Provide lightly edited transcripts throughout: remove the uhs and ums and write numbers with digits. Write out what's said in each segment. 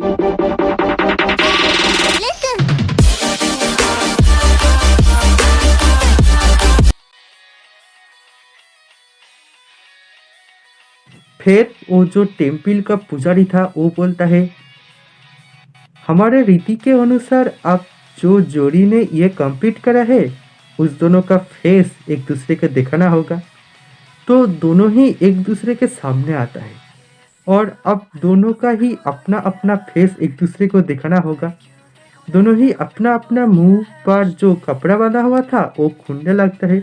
फिर वो जो टेम्पल का पुजारी था वो बोलता है, हमारे रीति के अनुसार आप जो जोड़ी ने ये कंप्लीट करा है उस दोनों का फेस एक दूसरे को दिखाना होगा। तो दोनों ही एक दूसरे के सामने आता है और अब दोनों का ही अपना अपना फेस एक दूसरे को दिखाना होगा। दोनों ही अपना अपना मुंह पर जो कपड़ा बांधा हुआ था वो खूनने लगता है।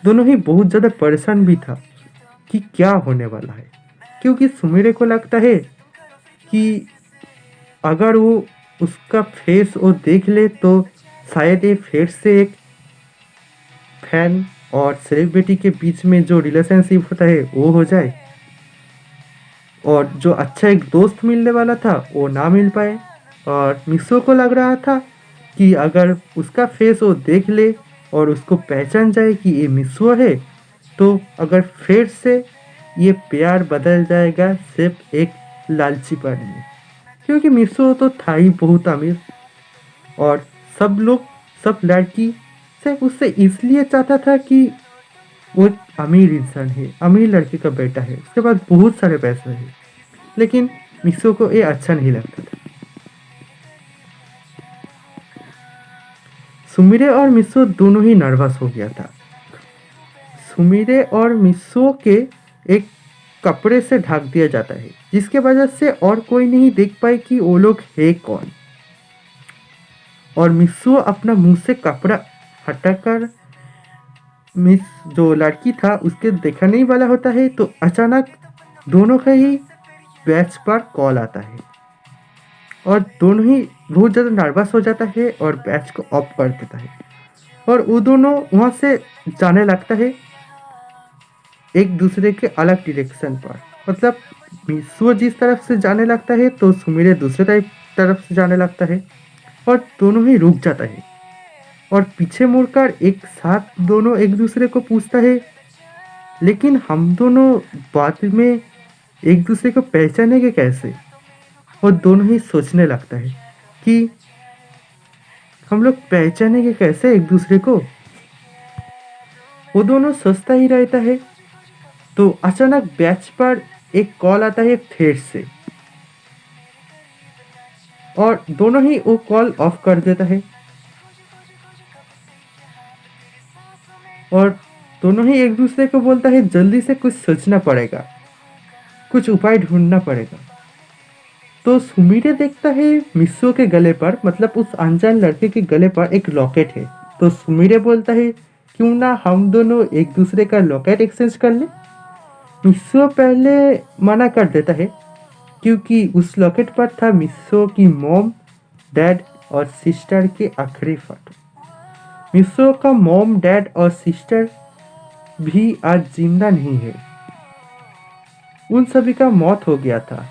दोनों ही बहुत ज़्यादा परेशान भी था कि क्या होने वाला है, क्योंकि सुमिरे को लगता है कि अगर वो उसका फेस वो देख ले तो शायद ये फिर से एक फैन और सेलिब्रिटी के बीच में जो रिलेशनशिप होता है वो हो जाए और जो अच्छा एक दोस्त मिलने वाला था वो ना मिल पाए। और मिसो को लग रहा था कि अगर उसका फेस वो देख ले और उसको पहचान जाए कि ये मिसो है तो अगर फिर से ये प्यार बदल जाएगा सिर्फ एक लालचीपन में, क्योंकि मिसो तो था ही बहुत अमीर और सब लोग सब लड़की सिर्फ उससे इसलिए चाहता था कि वो एक अमीर इंसान है, अमीर लड़के का बेटा है, उसके पास बहुत सारे पैसे हैं। लेकिन मिसो को ये अच्छा नहीं लगता था। सुमिरे और मिसो दोनों ही नर्वस हो गया था। सुमिरे और मिसो के एक कपड़े से ढक दिया जाता है जिसके वजह से और कोई नहीं देख पाए कि वो लोग है कौन। और मिसो अपना मुंह से कपड़ा हटाकर मिस जो लड़की था उसके देखने ही वाला होता है तो अचानक दोनों का ही बैच पर कॉल आता है और दोनों ही बहुत ज़्यादा नर्वस हो जाता है और बैच को ऑफ कर देता है और वो दोनों वहाँ से जाने लगता है एक दूसरे के अलग डायरेक्शन पर। मतलब मिसो जिस तरफ से जाने लगता है तो सुमिरे दूसरे तरफ से जाने लगता है और दोनों ही रुक जाता है और पीछे मुड़कर एक साथ दोनों एक दूसरे को पूछता है, लेकिन हम दोनों बाद में एक दूसरे को पहचानेंगे कैसे। और दोनों ही सोचने लगता है कि हम लोग पहचानेंगे कैसे एक दूसरे को। वो दोनों सोचता ही रहता है तो अचानक बैच पर एक कॉल आता है फिर से और दोनों ही वो कॉल ऑफ कर देता है और दोनों ही एक दूसरे को बोलता है जल्दी से कुछ सोचना पड़ेगा, कुछ उपाय ढूंढना पड़ेगा। तो सुमिरे देखता है मिसो के गले पर, मतलब उस अनजान लड़के के गले पर एक लॉकेट है। तो सुमिरे बोलता है क्यों ना हम दोनों एक दूसरे का लॉकेट एक्सचेंज कर ले। मिसो पहले मना कर देता है क्योंकि उस लॉकेट पर था मिसो की मॉम, डैड और सिस्टर के आखिरी फोटो। मिसो का मॉम, डैड और सिस्टर भी आज जिंदा नहीं है, उन सभी का मौत हो गया था।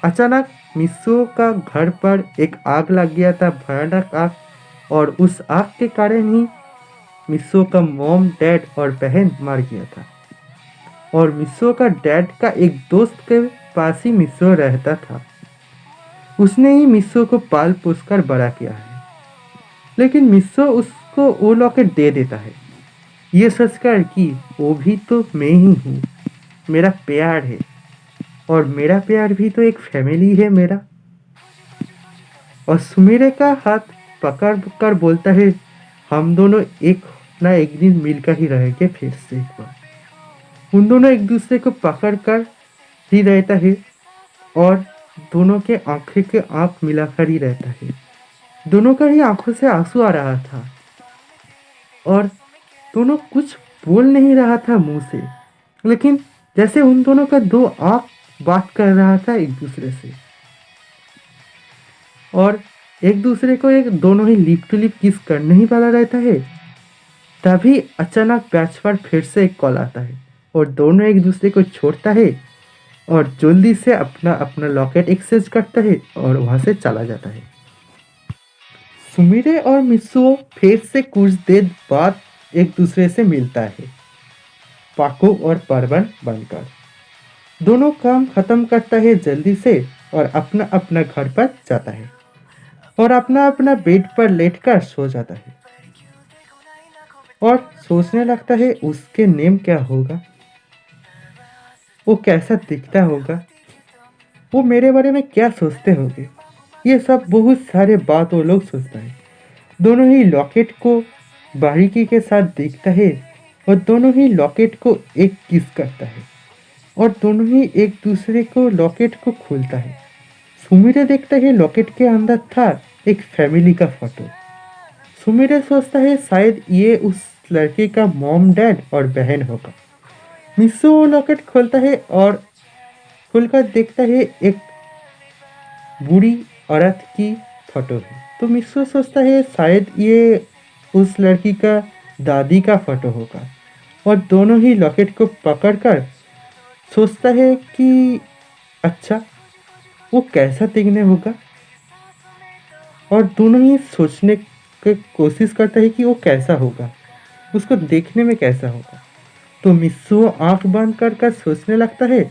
अचानक मिसो का घर पर एक आग लग गया था, भयानक आग, और उस आग के कारण ही मिसो का मॉम, डैड और बहन मर गया था। और मिसो का डैड का एक दोस्त के पास ही मिसो रहता था, उसने ही मिसो को पाल पोस कर बड़ा किया है। लेकिन मिसो उसको वो लॉकेट दे देता है ये सोचकर कि वो भी तो मैं ही हूँ, मेरा प्यार है और मेरा प्यार भी तो एक फैमिली है मेरा। और सुमिरे का हाथ पकड़ कर बोलता है हम दोनों एक ना एक दिन मिलकर ही रहेंगे फिर से एक बार। उन दोनों एक दूसरे को पकड़ कर ही रहता है और दोनों के आंखें के आंख मिलाकर ही रहता है। दोनों का ही आंखों से आंसू आ रहा था और दोनों कुछ बोल नहीं रहा था मुंह से, लेकिन जैसे उन दोनों का दो आंख बात कर रहा था एक दूसरे से और एक दूसरे को एक दोनों ही लिप टू लिप किस करने ही वाला रहता है। तभी अचानक बैच पर फिर से एक कॉल आता है और दोनों एक दूसरे को छोड़ता है और जल्दी से अपना अपना लॉकेट एक्सचेंज करता है और वहां से चला जाता है। सुमिरे और मिसो फिर से कुछ देर बाद एक दूसरे से मिलता है, पाको और परवन बनकर। दोनों काम खत्म करता है जल्दी से और अपना अपना घर पर जाता है और अपना अपना बेड पर लेटकर सो जाता है और सोचने लगता है उसके नेम क्या होगा, वो कैसा दिखता होगा, वो मेरे बारे में क्या सोचते होंगे। ये सब बहुत सारे बात वो लोग सोचता है। दोनों ही लॉकेट को बारीकी के साथ देखता है और दोनों ही लॉकेट को एक किस करता है और दोनों ही एक दूसरे को लॉकेट को खोलता है। सुमिरे देखता है लॉकेट के अंदर था एक फैमिली का फोटो। सुमिरे सोचता है शायद ये उस लड़के का मॉम डैड और बहन होगा। मिस्सू वो लॉकेट खोलता है और खुलकर देखता है एक बूढ़ी औरत की फोटो है। तो मिस्सू सोचता है शायद ये उस लड़की का दादी का फोटो होगा और दोनों ही लॉकेट को पकड़कर सोचता है कि अच्छा वो कैसा दिखने होगा और दोनों ही सोचने की कोशिश करता है कि वो कैसा होगा, उसको देखने में कैसा होगा। तो मिस्सू आंख बंद कर सोचने लगता है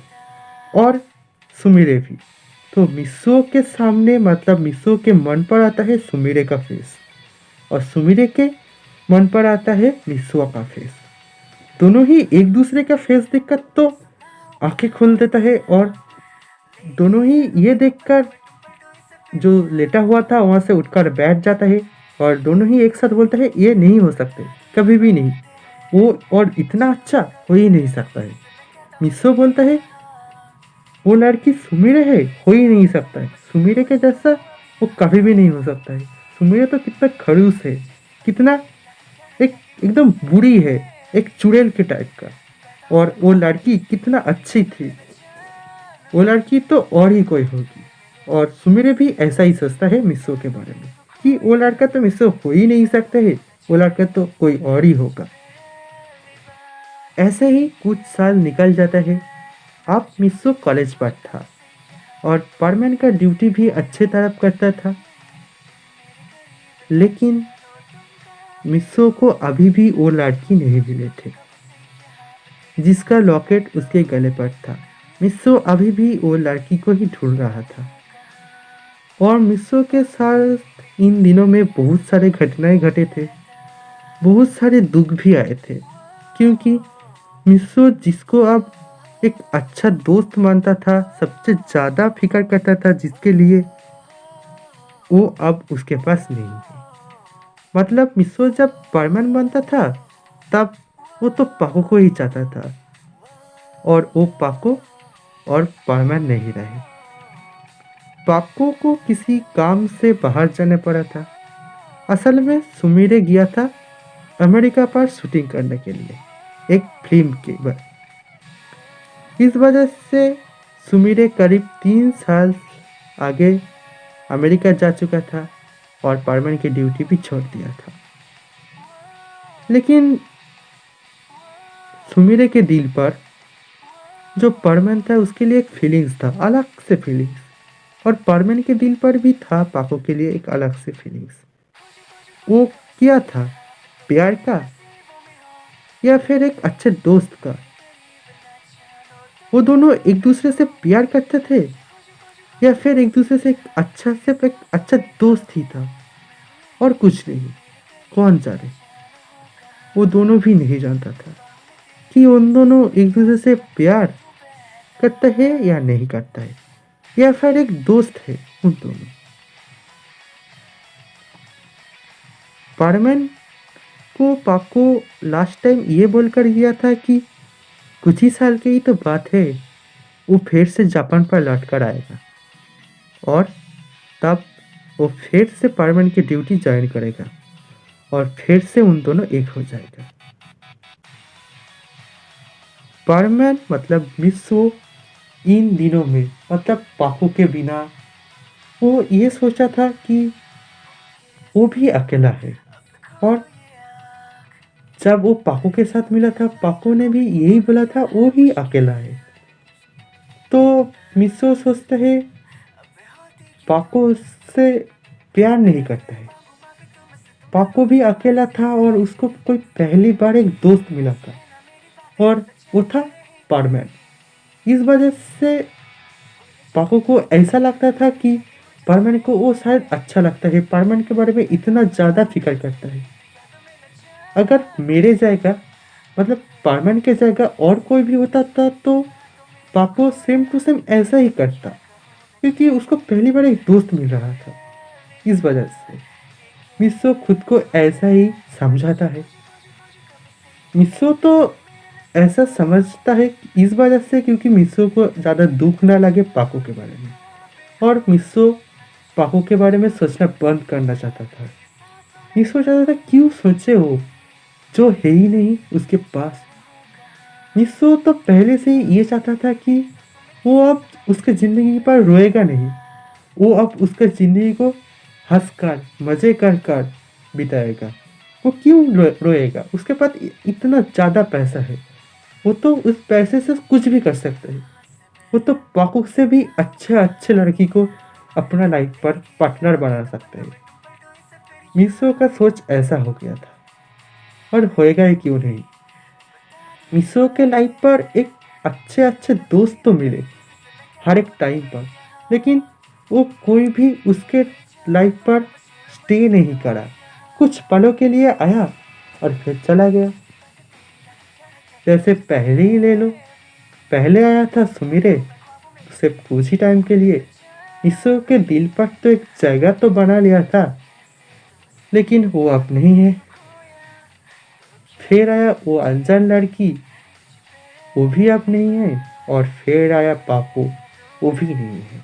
और सुमिरे भी। तो मिस्सू के सामने मतलब मिस्सू के मन पर आता है सुमिरे का फेस और सुमिरे के मन पर आता है मिस्सू का फेस। दोनों ही एक दूसरे का फेस देखकर तो आंखें खोल देता है और दोनों ही ये देखकर जो लेटा हुआ था वहां से उठकर बैठ जाता है और दोनों ही एक साथ बोलता है ये नहीं हो सकते, कभी भी नहीं, वो और इतना अच्छा हो ही नहीं सकता है। मिस्सो बोलता है वो लड़की सुमिरे है, हो ही नहीं सकता है, सुमिरे के जैसा वो कभी भी नहीं हो सकता है। सुमिरे तो कितना खड़ूस है, कितना एक एकदम बुरी है, एक चुड़ैल के टाइप का। और वो लड़की कितना अच्छी थी, वो लड़की तो और ही कोई होगी। और सुमिरे भी ऐसा ही सोचता है मिस्सो के बारे में कि वो लड़का तो मिस्सो हो ही नहीं सकता है, वो लड़का तो कोई और ही होगा। ऐसे ही कुछ साल निकल जाता है। अब मिस्सो कॉलेज पर था और परमैन का ड्यूटी भी अच्छे तरह करता था, लेकिन मिस्सो को अभी भी वो लड़की नहीं मिले थे जिसका लॉकेट उसके गले पर था। मिस्सो अभी भी वो लड़की को ही ढूंढ रहा था और मिस्सो के साथ इन दिनों में बहुत सारे घटनाएं घटे थे, बहुत सारे दुख भी आए थे, क्योंकि मिस्सो जिसको अब एक अच्छा दोस्त मानता था, सबसे ज़्यादा फिक्र करता था जिसके लिए, वो अब उसके पास नहीं है। मतलब मिस्सो जब परमैन बनता था तब वो तो पाको को ही चाहता था और वो पाको और परमैन नहीं रहे। पाको को किसी काम से बाहर जाने पड़ा था। असल में सुमिरे गया था अमेरिका पर शूटिंग करने के लिए एक फिल्म के बाद। इस वजह से सुमिरे करीब 3 साल आगे अमेरिका जा चुका था और परमैन की ड्यूटी भी छोड़ दिया था। लेकिन सुमिरे के दिल पर जो परमैन था उसके लिए एक फीलिंग्स था, अलग से फीलिंग्स। और परमैन के दिल पर भी था पाको के लिए एक अलग से फीलिंग्स। वो क्या था, प्यार का या फिर एक अच्छे दोस्त का? वो दोनों एक दूसरे से प्यार करते थे या फिर एक दूसरे से सिर्फ एक अच्छा दोस्त ही था और कुछ नहीं, कौन जाने। वो दोनों भी नहीं जानता था कि उन दोनों एक दूसरे से प्यार करता है या नहीं करता है, या फिर एक दोस्त है उन दोनों। परमैन को पाको लास्ट टाइम ये बोलकर गया था कि कुछ ही साल की ही तो बात है, वो फिर से जापान पर लौट कर आएगा और तब वो फिर से परमैन की ड्यूटी ज्वाइन करेगा और फिर से उन दोनों एक हो जाएगा। परमैन मतलब मिस्सो इन दिनों में मतलब पाको के बिना वो ये सोचा था कि वो भी अकेला है। और जब वो पाको के साथ मिला था पाको ने भी यही बोला था वो भी अकेला है। तो मिस्सो सोचता है पाको उससे प्यार नहीं करता है, पाको भी अकेला था और उसको कोई पहली बार एक दोस्त मिला था और वो था परमैन। इस वजह से पाको को ऐसा लगता था कि परमानेंट को वो शायद अच्छा लगता है, परमानेंट के बारे में इतना ज़्यादा फ़िक्र करता है। अगर मेरे जगह मतलब परमानेंट के जगह और कोई भी होता था तो पाको सेम टू सेम ऐसा ही करता, क्योंकि उसको पहली बार एक दोस्त मिल रहा था। इस वजह से मिस्सो खुद को ऐसा ही समझाता है। मिस्सो तो ऐसा समझता है इस वजह से क्योंकि मिस्सो को ज़्यादा दुख ना लगे पाको के बारे में, और मिस्सो पाको के बारे में सोचना बंद करना चाहता था। मिस्सो चाहता था क्यों सोचे वो, जो है ही नहीं उसके पास। मिस्सो तो पहले से ही ये चाहता था कि वो अब उसके ज़िंदगी पर रोएगा नहीं, वो अब उसके ज़िंदगी को हँसकर, मज़े कर कर बिताएगा। वो क्यों रोएगा? उसके पास इतना ज़्यादा पैसा है, वो तो उस पैसे से कुछ भी कर सकता है। वो तो पाको से भी अच्छे लड़की को अपना लाइफ पर पार्टनर बना सकता है। मिस्सो का सोच ऐसा हो गया था, और होएगा ही क्यों नहीं। मिस्सो के लाइफ पर एक अच्छे दोस्त तो मिले हर एक टाइम पर, लेकिन वो कोई भी उसके लाइफ पर स्टे नहीं करा। कुछ पलों के लिए आया और फिर चला गया। जैसे पहले ही ले लो, पहले आया था सुमिरे, सिर्फ कुछ ही टाइम के लिए। मिस्सो के दिल पर तो एक जगह तो बना लिया था, लेकिन वो अब नहीं है। फिर आया वो अनजान लड़की, वो भी अब नहीं है। और फिर आया पापू, वो भी नहीं है।